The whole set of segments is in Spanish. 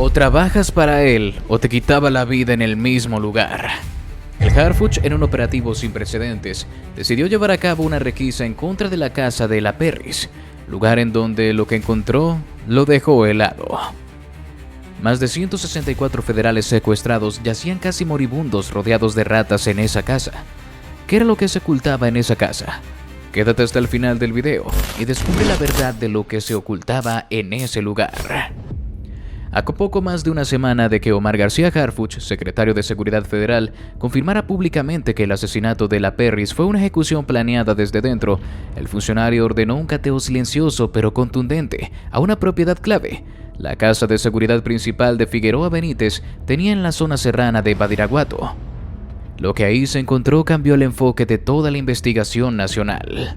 O trabajas para él o te quitaba la vida en el mismo lugar. El Harfuch, en un operativo sin precedentes, decidió llevar a cabo una requisa en contra de la casa de la Perris, lugar en donde lo que encontró lo dejó helado. Más de 164 federales secuestrados yacían casi moribundos rodeados de ratas en esa casa. ¿Qué era lo que se ocultaba en esa casa? Quédate hasta el final del video y descubre la verdad de lo que se ocultaba en ese lugar. A poco más de una semana de que Omar García Harfuch, secretario de Seguridad Federal, confirmara públicamente que el asesinato de la Perris fue una ejecución planeada desde dentro, el funcionario ordenó un cateo silencioso pero contundente a una propiedad clave. La casa de seguridad principal de Figueroa Benítez tenía en la zona serrana de Badiraguato. Lo que ahí se encontró cambió el enfoque de toda la investigación nacional.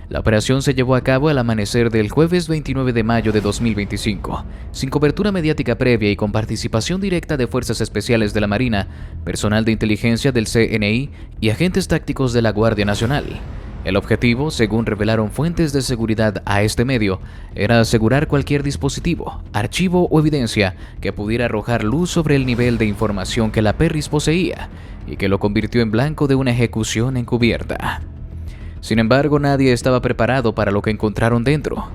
La operación se llevó a cabo al amanecer del jueves 29 de mayo de 2025, sin cobertura mediática previa y con participación directa de fuerzas especiales de la Marina, personal de inteligencia del CNI y agentes tácticos de la Guardia Nacional. El objetivo, según revelaron fuentes de seguridad a este medio, era asegurar cualquier dispositivo, archivo o evidencia que pudiera arrojar luz sobre el nivel de información que la Perris poseía y que lo convirtió en blanco de una ejecución encubierta. Sin embargo, nadie estaba preparado para lo que encontraron dentro.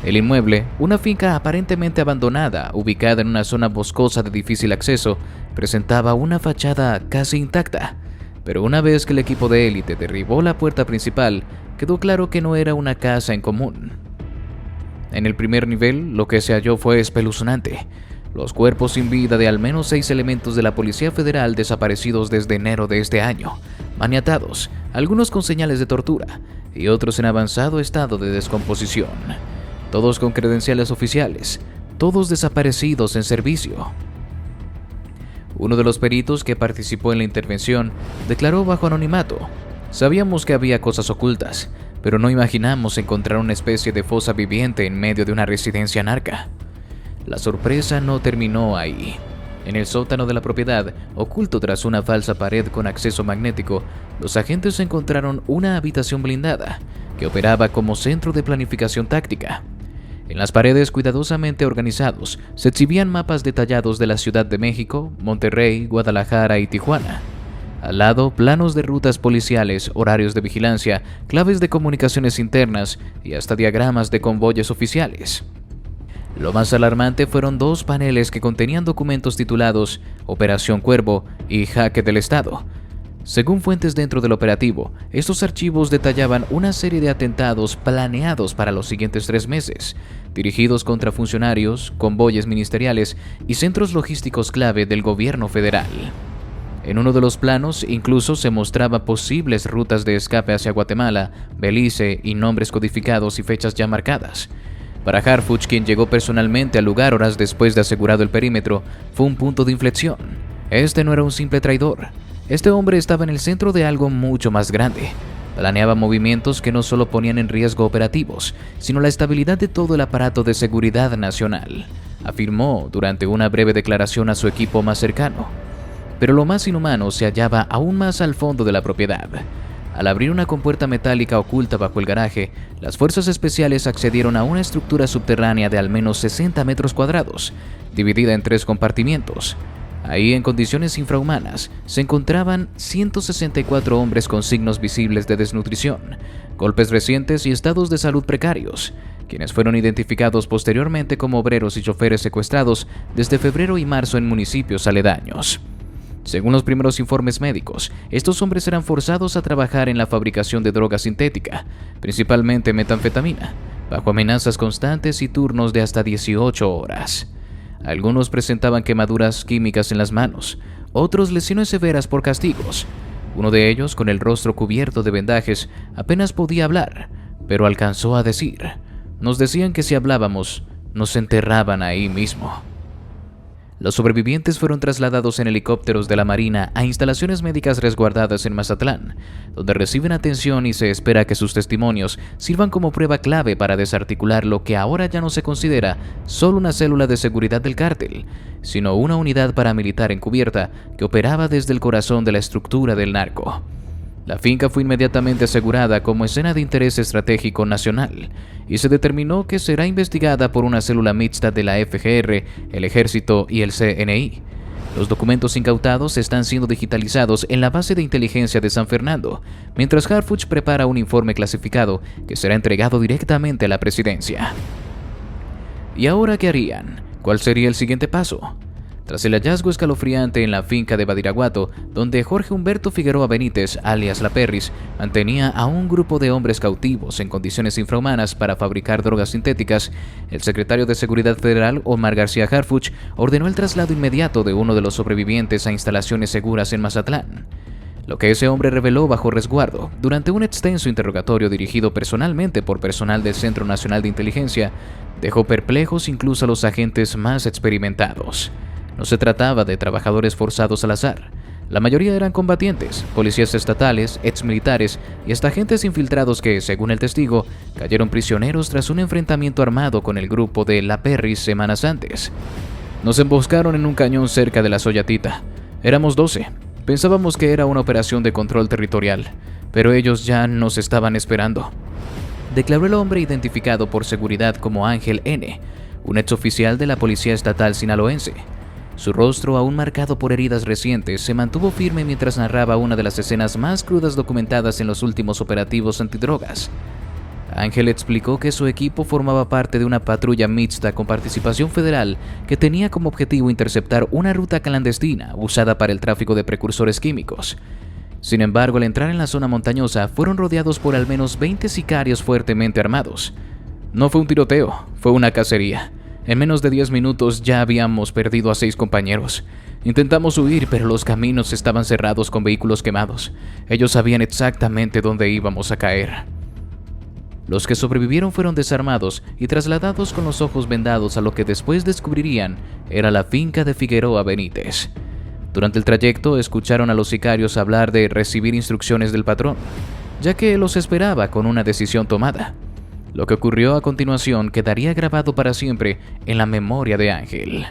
El inmueble, una finca aparentemente abandonada, ubicada en una zona boscosa de difícil acceso, presentaba una fachada casi intacta. Pero una vez que el equipo de élite derribó la puerta principal, quedó claro que no era una casa en común. En el primer nivel, lo que se halló fue espeluznante. Los cuerpos sin vida de al menos 6 elementos de la Policía Federal desaparecidos desde enero de este año, maniatados, algunos con señales de tortura y otros en avanzado estado de descomposición. Todos con credenciales oficiales, todos desaparecidos en servicio. Uno de los peritos que participó en la intervención declaró bajo anonimato: "Sabíamos que había cosas ocultas, pero no imaginamos encontrar una especie de fosa viviente en medio de una residencia narca". La sorpresa no terminó ahí. En el sótano de la propiedad, oculto tras una falsa pared con acceso magnético, los agentes encontraron una habitación blindada que operaba como centro de planificación táctica. En las paredes cuidadosamente organizados se exhibían mapas detallados de la Ciudad de México, Monterrey, Guadalajara y Tijuana. Al lado, planos de rutas policiales, horarios de vigilancia, claves de comunicaciones internas y hasta diagramas de convoyes oficiales. Lo más alarmante fueron 2 paneles que contenían documentos titulados Operación Cuervo y Jaque del Estado. Según fuentes dentro del operativo, estos archivos detallaban una serie de atentados planeados para los siguientes 3 meses, dirigidos contra funcionarios, convoyes ministeriales y centros logísticos clave del gobierno federal. En uno de los planos incluso se mostraba posibles rutas de escape hacia Guatemala, Belice y nombres codificados y fechas ya marcadas. Para Harfuch, quien llegó personalmente al lugar horas después de asegurado el perímetro, fue un punto de inflexión. Este no era un simple traidor. Este hombre estaba en el centro de algo mucho más grande. Planeaba movimientos que no solo ponían en riesgo operativos, sino la estabilidad de todo el aparato de seguridad nacional, afirmó durante una breve declaración a su equipo más cercano. Pero lo más inhumano se hallaba aún más al fondo de la propiedad. Al abrir una compuerta metálica oculta bajo el garaje, las fuerzas especiales accedieron a una estructura subterránea de al menos 60 metros cuadrados, dividida en 3 compartimientos. Ahí, en condiciones infrahumanas, se encontraban 164 hombres con signos visibles de desnutrición, golpes recientes y estados de salud precarios, quienes fueron identificados posteriormente como obreros y choferes secuestrados desde febrero y marzo en municipios aledaños. Según los primeros informes médicos, estos hombres eran forzados a trabajar en la fabricación de droga sintética, principalmente metanfetamina, bajo amenazas constantes y turnos de hasta 18 horas. Algunos presentaban quemaduras químicas en las manos, otros lesiones severas por castigos. Uno de ellos, con el rostro cubierto de vendajes, apenas podía hablar, pero alcanzó a decir: "Nos decían que si hablábamos, nos enterraban ahí mismo". Los sobrevivientes fueron trasladados en helicópteros de la Marina a instalaciones médicas resguardadas en Mazatlán, donde reciben atención y se espera que sus testimonios sirvan como prueba clave para desarticular lo que ahora ya no se considera solo una célula de seguridad del cártel, sino una unidad paramilitar encubierta que operaba desde el corazón de la estructura del narco. La finca fue inmediatamente asegurada como escena de interés estratégico nacional y se determinó que será investigada por una célula mixta de la FGR, el Ejército y el CNI. Los documentos incautados están siendo digitalizados en la base de inteligencia de San Fernando, mientras Harfuch prepara un informe clasificado que será entregado directamente a la presidencia. ¿Y ahora qué harían? ¿Cuál sería el siguiente paso? Tras el hallazgo escalofriante en la finca de Badiraguato, donde Jorge Humberto Figueroa Benítez, alias La Perris, mantenía a un grupo de hombres cautivos en condiciones infrahumanas para fabricar drogas sintéticas, el secretario de Seguridad Federal, Omar García Harfuch, ordenó el traslado inmediato de uno de los sobrevivientes a instalaciones seguras en Mazatlán. Lo que ese hombre reveló bajo resguardo durante un extenso interrogatorio dirigido personalmente por personal del Centro Nacional de Inteligencia dejó perplejos incluso a los agentes más experimentados. No se trataba de trabajadores forzados al azar. La mayoría eran combatientes, policías estatales, exmilitares y hasta agentes infiltrados que, según el testigo, cayeron prisioneros tras un enfrentamiento armado con el grupo de La Perris semanas antes. Nos emboscaron en un cañón cerca de la Soyatita. Éramos 12. Pensábamos que era una operación de control territorial, pero ellos ya nos estaban esperando, declaró el hombre identificado por seguridad como Ángel N., un exoficial de la Policía Estatal sinaloense. Su rostro, aún marcado por heridas recientes, se mantuvo firme mientras narraba una de las escenas más crudas documentadas en los últimos operativos antidrogas. Ángel explicó que su equipo formaba parte de una patrulla mixta con participación federal que tenía como objetivo interceptar una ruta clandestina usada para el tráfico de precursores químicos. Sin embargo, al entrar en la zona montañosa, fueron rodeados por al menos 20 sicarios fuertemente armados. No fue un tiroteo, fue una cacería. En menos de 10 minutos ya habíamos perdido a 6 compañeros. Intentamos huir, pero los caminos estaban cerrados con vehículos quemados. Ellos sabían exactamente dónde íbamos a caer. Los que sobrevivieron fueron desarmados y trasladados con los ojos vendados a lo que después descubrirían era la finca de Figueroa Benítez. Durante el trayecto escucharon a los sicarios hablar de recibir instrucciones del patrón, ya que los esperaba con una decisión tomada. Lo que ocurrió a continuación quedaría grabado para siempre en la memoria de Ángel.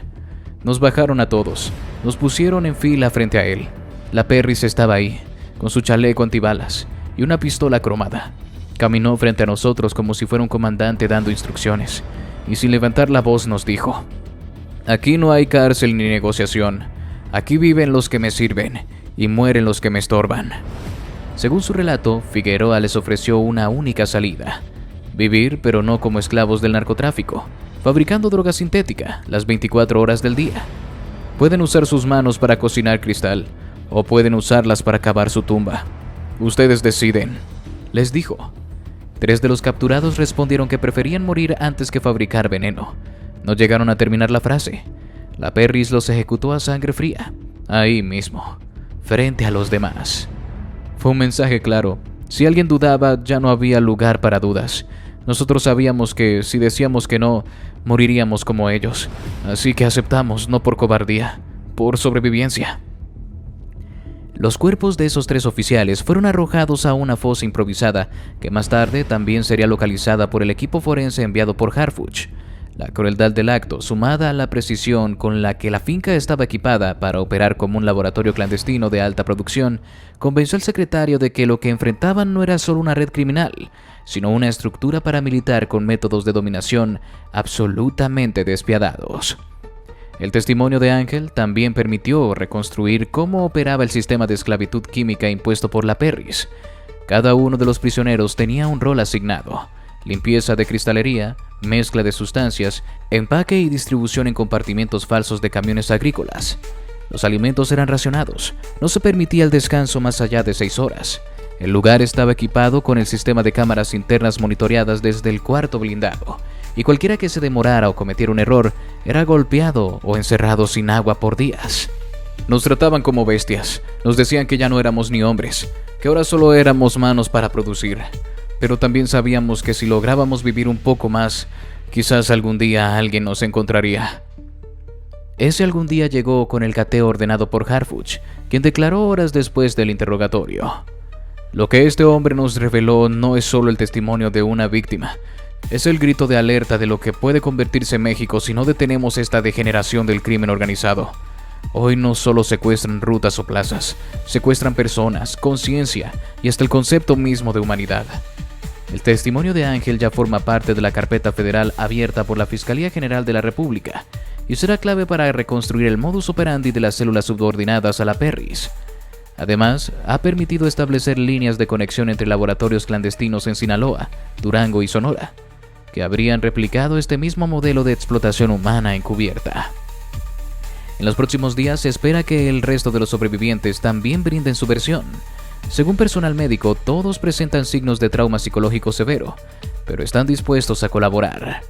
Nos bajaron a todos, nos pusieron en fila frente a él. La Perris estaba ahí, con su chaleco antibalas y una pistola cromada. Caminó frente a nosotros como si fuera un comandante dando instrucciones, y sin levantar la voz nos dijo: «Aquí no hay cárcel ni negociación. Aquí viven los que me sirven y mueren los que me estorban». Según su relato, Figueroa les ofreció una única salida: vivir, pero no como esclavos del narcotráfico, fabricando droga sintética las 24 horas del día. Pueden usar sus manos para cocinar cristal, o pueden usarlas para cavar su tumba. Ustedes deciden, les dijo. 3 de los capturados respondieron que preferían morir antes que fabricar veneno. No llegaron a terminar la frase. La Perris los ejecutó a sangre fría, ahí mismo, frente a los demás. Fue un mensaje claro. Si alguien dudaba, ya no había lugar para dudas. Nosotros sabíamos que si decíamos que no, moriríamos como ellos. Así que aceptamos, no por cobardía, por sobrevivencia. Los cuerpos de esos 3 oficiales fueron arrojados a una fosa improvisada, que más tarde también sería localizada por el equipo forense enviado por Harfuch. La crueldad del acto, sumada a la precisión con la que la finca estaba equipada para operar como un laboratorio clandestino de alta producción, convenció al secretario de que lo que enfrentaban no era solo una red criminal, sino una estructura paramilitar con métodos de dominación absolutamente despiadados. El testimonio de Ángel también permitió reconstruir cómo operaba el sistema de esclavitud química impuesto por la Perris. Cada uno de los prisioneros tenía un rol asignado: limpieza de cristalería, mezcla de sustancias, empaque y distribución en compartimentos falsos de camiones agrícolas. Los alimentos eran racionados, no se permitía el descanso más allá de 6 horas. El lugar estaba equipado con el sistema de cámaras internas monitoreadas desde el cuarto blindado, y cualquiera que se demorara o cometiera un error era golpeado o encerrado sin agua por días. Nos trataban como bestias, nos decían que ya no éramos ni hombres, que ahora solo éramos manos para producir. Pero también sabíamos que si lográbamos vivir un poco más, quizás algún día alguien nos encontraría. Ese algún día llegó con el cateo ordenado por Harfuch, quien declaró horas después del interrogatorio: «Lo que este hombre nos reveló no es solo el testimonio de una víctima, es el grito de alerta de lo que puede convertirse México si no detenemos esta degeneración del crimen organizado. Hoy no solo secuestran rutas o plazas, secuestran personas, conciencia y hasta el concepto mismo de humanidad. El testimonio de Ángel ya forma parte de la carpeta federal abierta por la Fiscalía General de la República y será clave para reconstruir el modus operandi de las células subordinadas a la Perris. Además, ha permitido establecer líneas de conexión entre laboratorios clandestinos en Sinaloa, Durango y Sonora, que habrían replicado este mismo modelo de explotación humana encubierta. En los próximos días se espera que el resto de los sobrevivientes también brinden su versión. Según personal médico, todos presentan signos de trauma psicológico severo, pero están dispuestos a colaborar.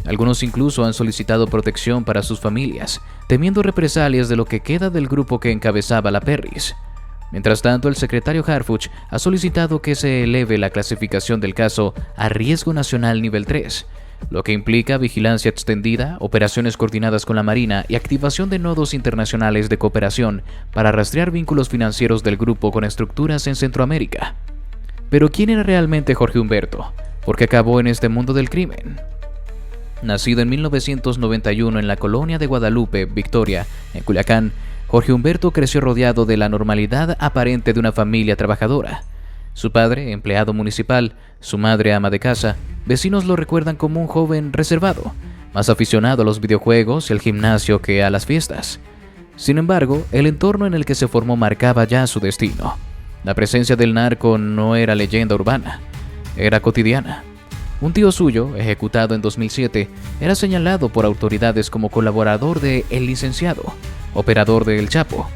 Algunos incluso han solicitado protección para sus familias, temiendo represalias de lo que queda del grupo que encabezaba la Perris. Mientras tanto, el secretario Harfuch ha solicitado que se eleve la clasificación del caso a riesgo nacional nivel 3, lo que implica vigilancia extendida, operaciones coordinadas con la Marina y activación de nodos internacionales de cooperación para rastrear vínculos financieros del grupo con estructuras en Centroamérica. Pero ¿quién era realmente Jorge Humberto? ¿Por qué acabó en este mundo del crimen? Nacido en 1991 en la colonia de Guadalupe, Victoria, en Culiacán, Jorge Humberto creció rodeado de la normalidad aparente de una familia trabajadora. Su padre, empleado municipal, su madre, ama de casa, vecinos lo recuerdan como un joven reservado, más aficionado a los videojuegos y al gimnasio que a las fiestas. Sin embargo, el entorno en el que se formó marcaba ya su destino. La presencia del narco no era leyenda urbana, era cotidiana. Un tío suyo, ejecutado en 2007, era señalado por autoridades como colaborador de El Licenciado, operador de El Chapo.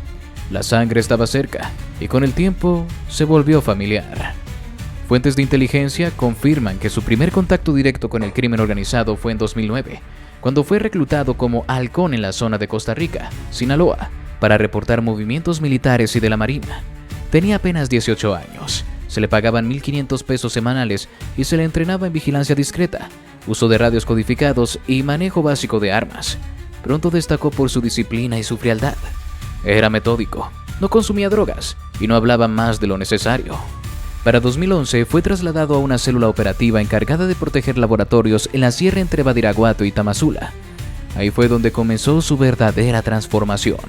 La sangre estaba cerca y con el tiempo se volvió familiar. Fuentes de inteligencia confirman que su primer contacto directo con el crimen organizado fue en 2009, cuando fue reclutado como halcón en la zona de Costa Rica, Sinaloa, para reportar movimientos militares y de la Marina. Tenía apenas 18 años. Se le pagaban 1.500 pesos semanales y se le entrenaba en vigilancia discreta, uso de radios codificados y manejo básico de armas. Pronto destacó por su disciplina y su frialdad. Era metódico, no consumía drogas y no hablaba más de lo necesario. Para 2011 fue trasladado a una célula operativa encargada de proteger laboratorios en la sierra entre Badiraguato y Tamazula. Ahí fue donde comenzó su verdadera transformación.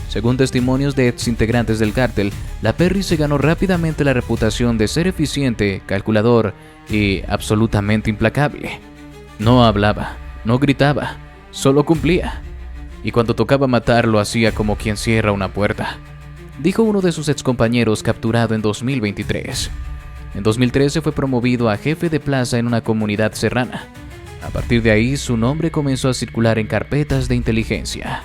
Según testimonios de exintegrantes del cártel, la Perris se ganó rápidamente la reputación de ser eficiente, calculador y absolutamente implacable. No hablaba, no gritaba, solo cumplía. Y cuando tocaba matar lo hacía como quien cierra una puerta, dijo uno de sus excompañeros capturado en 2023. En 2013 fue promovido a jefe de plaza en una comunidad serrana. A partir de ahí, su nombre comenzó a circular en carpetas de inteligencia.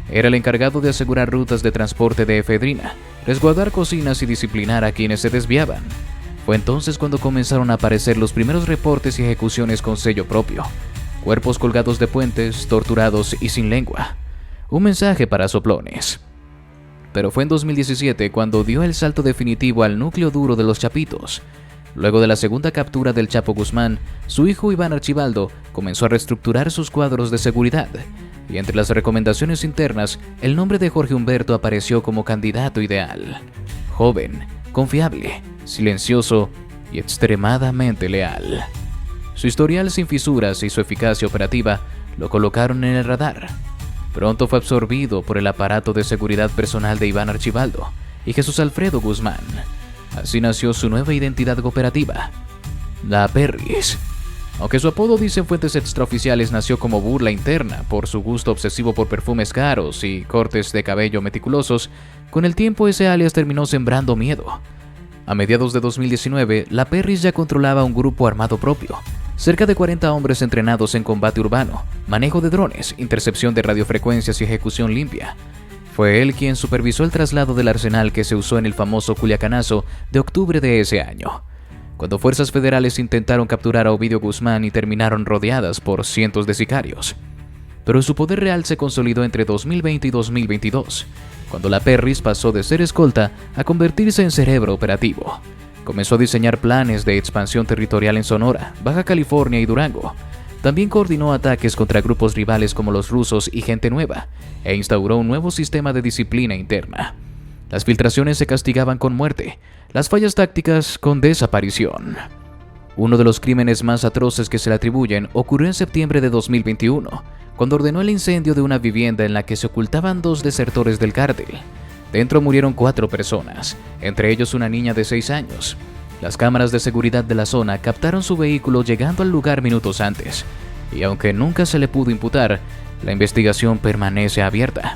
Era el encargado de asegurar rutas de transporte de efedrina, resguardar cocinas y disciplinar a quienes se desviaban. Fue entonces cuando comenzaron a aparecer los primeros reportes y ejecuciones con sello propio. Cuerpos colgados de puentes, torturados y sin lengua. Un mensaje para soplones. Pero fue en 2017 cuando dio el salto definitivo al núcleo duro de los Chapitos. Luego de la segunda captura del Chapo Guzmán, su hijo Iván Archibaldo comenzó a reestructurar sus cuadros de seguridad. Y entre las recomendaciones internas, el nombre de Jorge Humberto apareció como candidato ideal. Joven, confiable, silencioso y extremadamente leal. Su historial sin fisuras y su eficacia operativa lo colocaron en el radar. Pronto fue absorbido por el aparato de seguridad personal de Iván Archibaldo y Jesús Alfredo Guzmán. Así nació su nueva identidad cooperativa, la Perris. Aunque su apodo, dicen fuentes extraoficiales, nació como burla interna por su gusto obsesivo por perfumes caros y cortes de cabello meticulosos, con el tiempo ese alias terminó sembrando miedo. A mediados de 2019, la Perris ya controlaba un grupo armado propio, cerca de 40 hombres entrenados en combate urbano, manejo de drones, intercepción de radiofrecuencias y ejecución limpia. Fue él quien supervisó el traslado del arsenal que se usó en el famoso Culiacanazo de octubre de ese año, cuando fuerzas federales intentaron capturar a Ovidio Guzmán y terminaron rodeadas por cientos de sicarios. Pero su poder real se consolidó entre 2020 y 2022, cuando la Perris pasó de ser escolta a convertirse en cerebro operativo. Comenzó a diseñar planes de expansión territorial en Sonora, Baja California y Durango. También coordinó ataques contra grupos rivales como los rusos y Gente Nueva, e instauró un nuevo sistema de disciplina interna. Las filtraciones se castigaban con muerte, las fallas tácticas con desaparición. Uno de los crímenes más atroces que se le atribuyen ocurrió en septiembre de 2021, cuando ordenó el incendio de una vivienda en la que se ocultaban 2 desertores del cártel. Dentro murieron 4 personas, entre ellos una niña de 6 años. Las cámaras de seguridad de la zona captaron su vehículo llegando al lugar minutos antes, y aunque nunca se le pudo imputar, la investigación permanece abierta.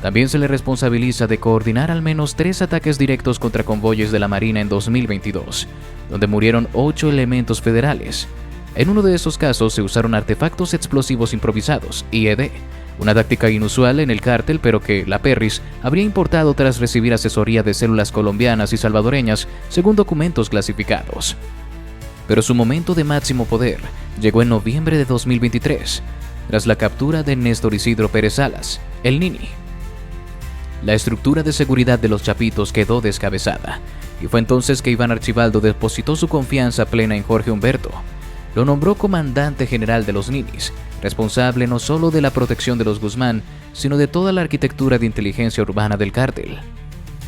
También se le responsabiliza de coordinar al menos 3 ataques directos contra convoyes de la Marina en 2022, donde murieron 8 elementos federales. En uno de esos casos se usaron artefactos explosivos improvisados, IED, una táctica inusual en el cártel pero que la Perris habría importado tras recibir asesoría de células colombianas y salvadoreñas, según documentos clasificados. Pero su momento de máximo poder llegó en noviembre de 2023, tras la captura de Néstor Isidro Pérez Salas, el Nini. La estructura de seguridad de los Chapitos quedó descabezada, y fue entonces que Iván Archibaldo depositó su confianza plena en Jorge Humberto. Lo nombró comandante general de los Ninis, responsable no solo de la protección de los Guzmán, sino de toda la arquitectura de inteligencia urbana del cártel.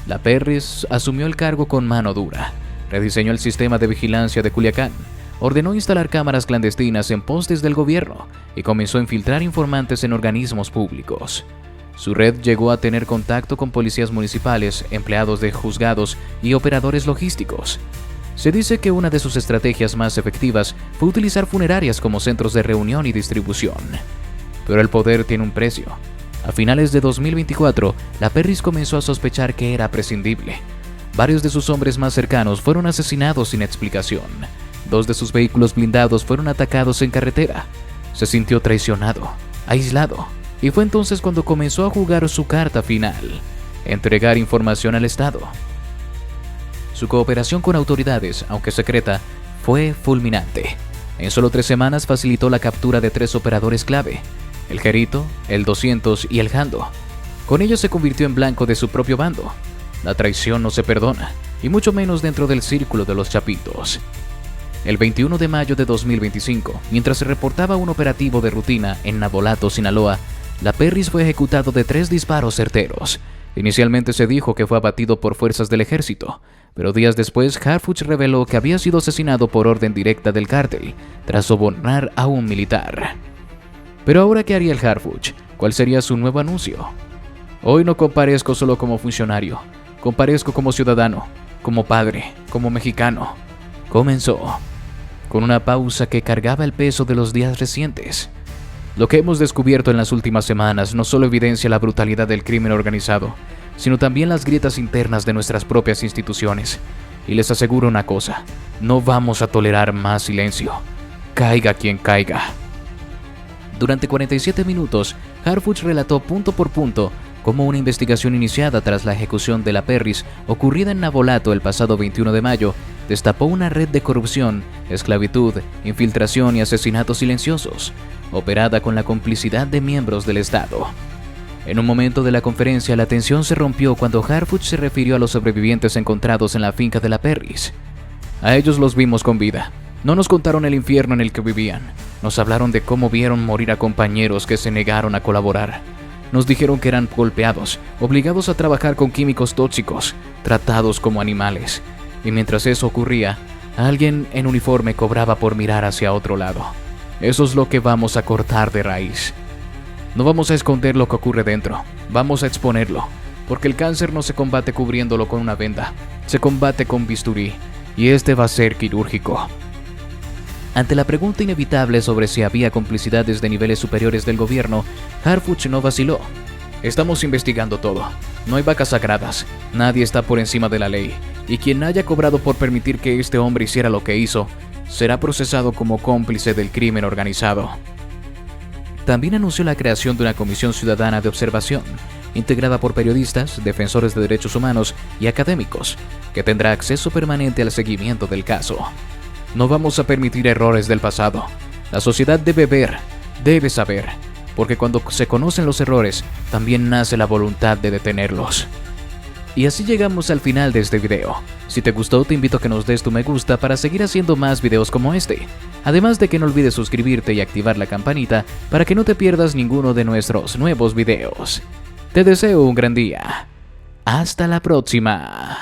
La Perris asumió el cargo con mano dura, rediseñó el sistema de vigilancia de Culiacán, ordenó instalar cámaras clandestinas en postes del gobierno y comenzó a infiltrar informantes en organismos públicos. Su red llegó a tener contacto con policías municipales, empleados de juzgados y operadores logísticos. Se dice que una de sus estrategias más efectivas fue utilizar funerarias como centros de reunión y distribución. Pero el poder tiene un precio. A finales de 2024, la Perris comenzó a sospechar que era prescindible. Varios de sus hombres más cercanos fueron asesinados sin explicación. 2 de sus vehículos blindados fueron atacados en carretera. Se sintió traicionado, aislado. Y fue entonces cuando comenzó a jugar su carta final, entregar información al Estado. Su cooperación con autoridades, aunque secreta, fue fulminante. En solo 3 semanas facilitó la captura de 3 operadores clave, el Jerito, el 200 y el Jando. Con ello se convirtió en blanco de su propio bando. La traición no se perdona, y mucho menos dentro del círculo de los Chapitos. El 21 de mayo de 2025, mientras se reportaba un operativo de rutina en Navolato, Sinaloa, la Perris fue ejecutado de 3 disparos certeros. Inicialmente se dijo que fue abatido por fuerzas del ejército, pero días después Harfuch reveló que había sido asesinado por orden directa del cártel, tras sobornar a un militar. Pero ahora, ¿qué haría el Harfuch? ¿Cuál sería su nuevo anuncio? Hoy no comparezco solo como funcionario, comparezco como ciudadano, como padre, como mexicano. Comenzó, con una pausa que cargaba el peso de los días recientes. Lo que hemos descubierto en las últimas semanas no solo evidencia la brutalidad del crimen organizado, sino también las grietas internas de nuestras propias instituciones. Y les aseguro una cosa, no vamos a tolerar más silencio. Caiga quien caiga. Durante 47 minutos, Harfuch relató punto por punto cómo una investigación iniciada tras la ejecución de la Perris, ocurrida en Navolato el pasado 21 de mayo, destapó una red de corrupción, esclavitud, infiltración y asesinatos silenciosos, operada con la complicidad de miembros del Estado. En un momento de la conferencia, la tensión se rompió cuando Harfuch se refirió a los sobrevivientes encontrados en la finca de la Perris. A ellos los vimos con vida. No nos contaron el infierno en el que vivían. Nos hablaron de cómo vieron morir a compañeros que se negaron a colaborar. Nos dijeron que eran golpeados, obligados a trabajar con químicos tóxicos, tratados como animales. Y mientras eso ocurría, alguien en uniforme cobraba por mirar hacia otro lado. Eso es lo que vamos a cortar de raíz. No vamos a esconder lo que ocurre dentro, vamos a exponerlo, porque el cáncer no se combate cubriéndolo con una venda, se combate con bisturí, y este va a ser quirúrgico. Ante la pregunta inevitable sobre si había complicidades de niveles superiores del gobierno, Harfuch no vaciló. Estamos investigando todo. No hay vacas sagradas. Nadie está por encima de la ley. Y quien haya cobrado por permitir que este hombre hiciera lo que hizo, será procesado como cómplice del crimen organizado. También anunció la creación de una comisión ciudadana de observación, integrada por periodistas, defensores de derechos humanos y académicos, que tendrá acceso permanente al seguimiento del caso. No vamos a permitir errores del pasado. La sociedad debe ver, debe saber, porque cuando se conocen los errores, también nace la voluntad de detenerlos. Y así llegamos al final de este video. Si te gustó, te invito a que nos des tu me gusta para seguir haciendo más videos como este. Además de que no olvides suscribirte y activar la campanita para que no te pierdas ninguno de nuestros nuevos videos. Te deseo un gran día. Hasta la próxima.